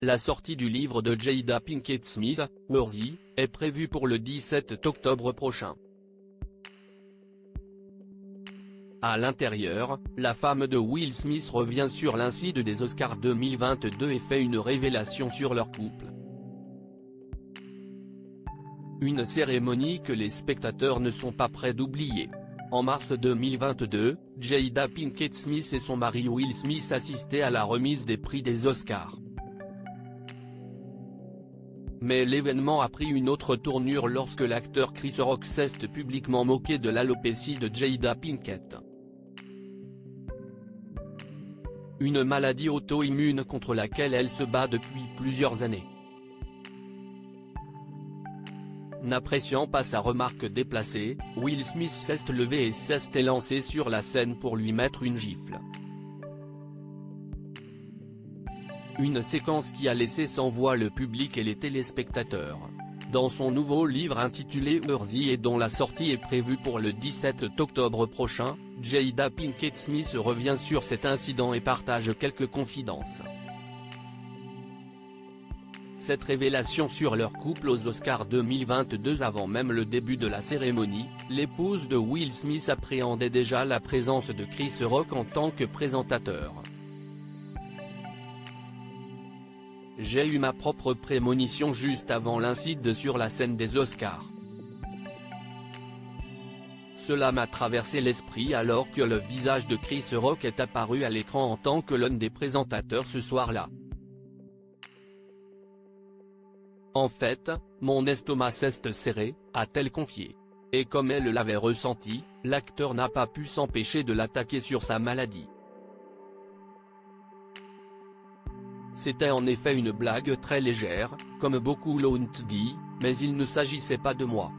La sortie du livre de Jada Pinkett Smith, Worthy, est prévue pour le 17 octobre prochain. À l'intérieur, la femme de Will Smith revient sur l'incide des Oscars 2022 et fait une révélation sur leur couple. Une cérémonie que les spectateurs ne sont pas prêts d'oublier. En mars 2022, Jada Pinkett Smith et son mari Will Smith assistaient à la remise des prix des Oscars. Mais l'événement a pris une autre tournure lorsque l'acteur Chris Rock s'est publiquement moqué de l'alopécie de Jada Pinkett. Une maladie auto-immune contre laquelle elle se bat depuis plusieurs années. N'appréciant pas sa remarque déplacée, Will Smith s'est levé et s'est élancé sur la scène pour lui mettre une gifle. Une séquence qui a laissé sans voix le public et les téléspectateurs. Dans son nouveau livre intitulé Worthy et dont la sortie est prévue pour le 17 octobre prochain, Jada Pinkett Smith revient sur cet incident et partage quelques confidences. Cette révélation sur leur couple aux Oscars 2022 avant même le début de la cérémonie, l'épouse de Will Smith appréhendait déjà la présence de Chris Rock en tant que présentateur. J'ai eu ma propre prémonition juste avant l'incide sur la scène des Oscars. Cela m'a traversé l'esprit alors que le visage de Chris Rock est apparu à l'écran en tant que l'un des présentateurs ce soir-là. En fait, mon estomac s'est serré, a-t-elle confié. Et comme elle l'avait ressenti, l'acteur n'a pas pu s'empêcher de l'attaquer sur sa maladie. C'était en effet une blague très légère, comme beaucoup l'ont dit, mais il ne s'agissait pas de moi.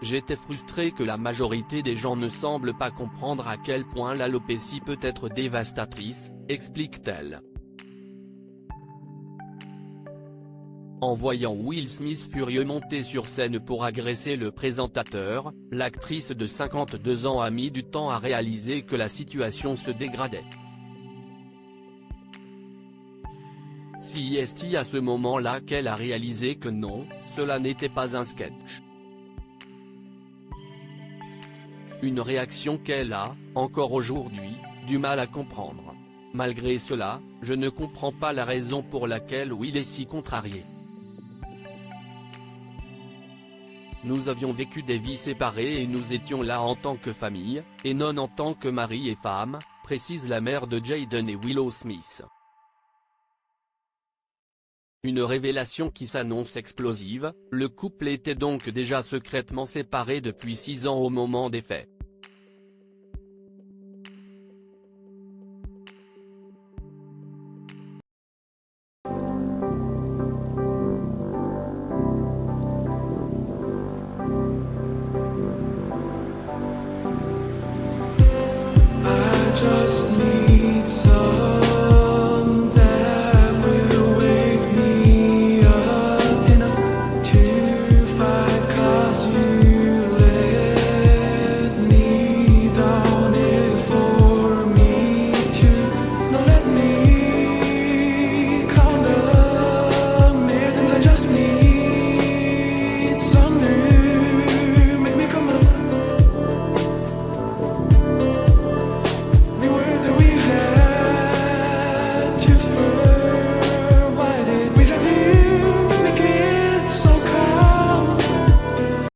J'étais frustré que la majorité des gens ne semblent pas comprendre à quel point l'alopécie peut être dévastatrice, explique-t-elle. En voyant Will Smith furieux monter sur scène pour agresser le présentateur, l'actrice de 52 ans a mis du temps à réaliser que la situation se dégradait. C'est à ce moment-là qu'elle a réalisé que non, cela n'était pas un sketch. Une réaction qu'elle a, encore aujourd'hui, du mal à comprendre. Malgré cela, je ne comprends pas la raison pour laquelle Will est si contrarié. Nous avions vécu des vies séparées et nous étions là en tant que famille, et non en tant que mari et femme, précise la mère de Jaden et Willow Smith. Une révélation qui s'annonce explosive, le couple était donc déjà secrètement séparé depuis 6 ans au moment des faits. Just